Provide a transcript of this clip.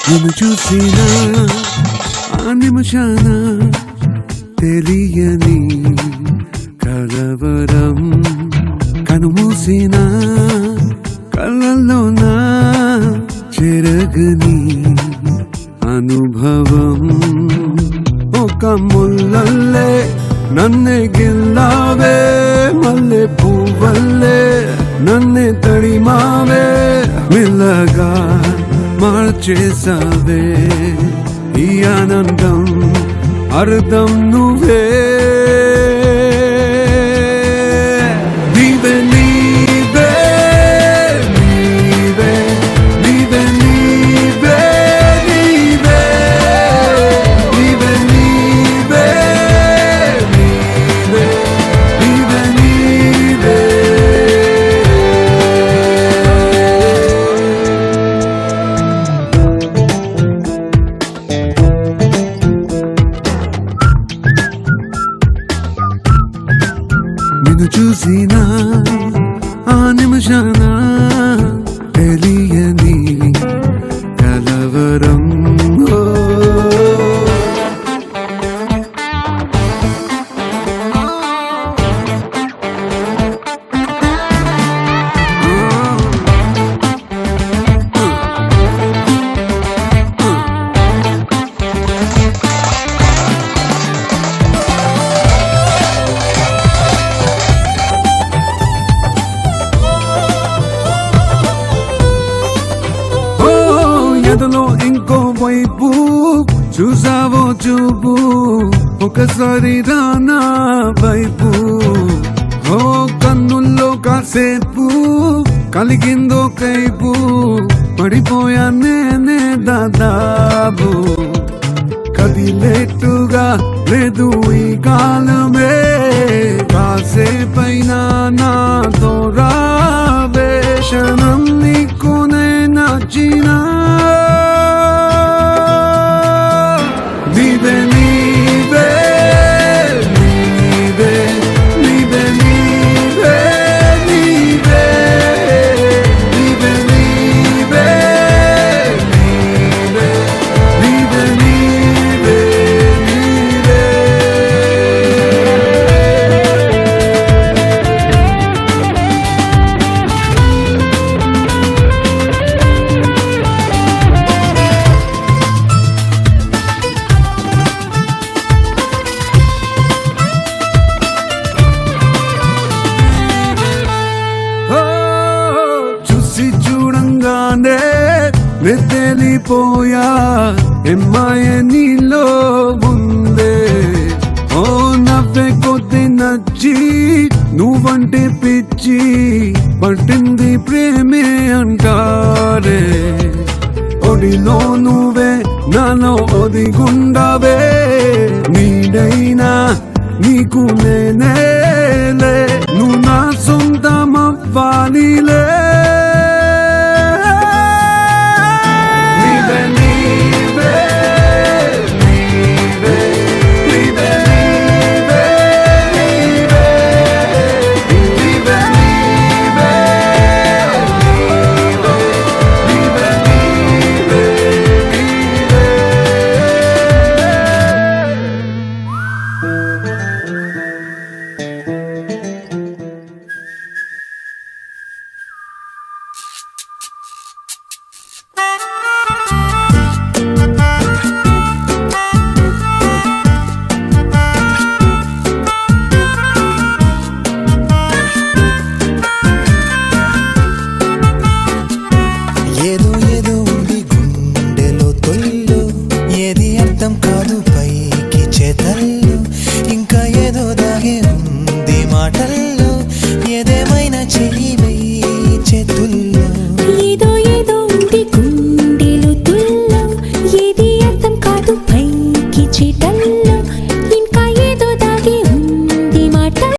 నిన్ను చూసిన ఆ నిమిషాన తెలియని కలవరం కనుమూసిన కళ్ళల్లోన చెరగని అనుభవం ఒక ముల్లల్లే నన్నే గిల్లావే మల్లె పువ్వల్లే నన్నే తడిమావే మెల్లగా మార్చేసావే ఈ ఆనందం అర్థం నువ్వే నీవే నీవే నీవే నీవే నీవే నీవే నీవే నీవే నీవే నీవే నిన్ను చూసిన ఆ నిమిషాన తెలియని కలవరం ఎదలో ఇంకో వైపు చూసావో చూపు ఒకసారి రానా వైపు ఓ కన్నుల్లో కాసేపు కలిగిందో కైపు పడిపోయా నేనే దాదాపు కదిలేట్టుగా లేదు ఈ కాలమే కాసేపైనా నాతో రావే క్షణం నీకునే నచ్చినా నీవే నీవే నీవే నీవే నీవే నీవే నీవే నీవే నీవే నీవే చూసి చూడంగానే తెలిపోయా ఎమ్మాయే నీలో ఉందే ఓ నవ్వే కొద్ది నచ్చి నువ్వంటే పిచ్చి పట్టింది ప్రేమే అంటారే ఒడిలో నువ్వే నాలో ఒదిగుండవే నీడైనా నీకు నేనేలే నువ్వు నా సొంతం అవ్వాలిలే